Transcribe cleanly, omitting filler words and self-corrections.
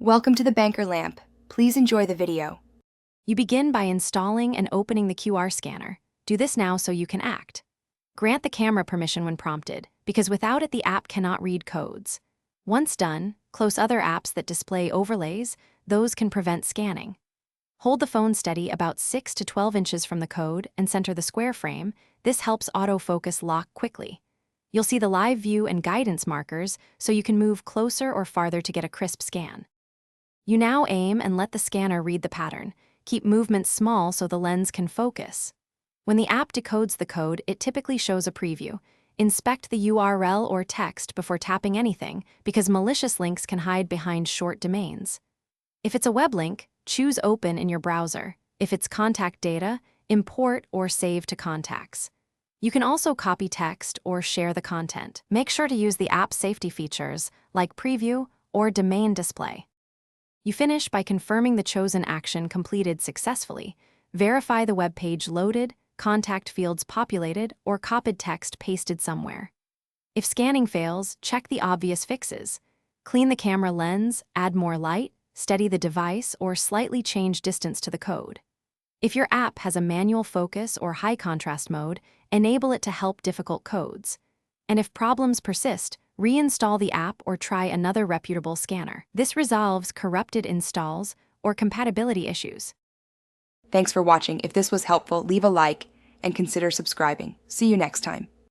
Welcome to the Banker Lamp. Please enjoy the video. You begin by installing and opening the QR scanner. Do this now so you can act. Grant the camera permission when prompted, because without it the app cannot read codes. Once done, close other apps that display overlays. Those can prevent scanning. Hold the phone steady about 6 to 12 inches from the code and center the square frame. This helps autofocus lock quickly. You'll see the live view and guidance markers so you can move closer or farther to get a crisp scan. You now aim and let the scanner read the pattern. Keep movements small so the lens can focus. When the app decodes the code, it typically shows a preview. Inspect the URL or text before tapping anything, because malicious links can hide behind short domains. If it's a web link, choose Open in your browser. If it's contact data, import or save to contacts. You can also copy text or share the content. Make sure to use the app's safety features, like preview or domain display. You finish by confirming the chosen action completed successfully. Verify the web page loaded, contact fields populated, or copied text pasted somewhere. If scanning fails, check the obvious fixes. Clean the camera lens, add more light, steady the device, or slightly change distance to the code. If your app has a manual focus or high contrast mode, enable it to help difficult codes. And if problems persist, reinstall the app or try another reputable scanner. This resolves corrupted installs or compatibility issues. Thanks for watching. If this was helpful, leave a like and consider subscribing. See you next time.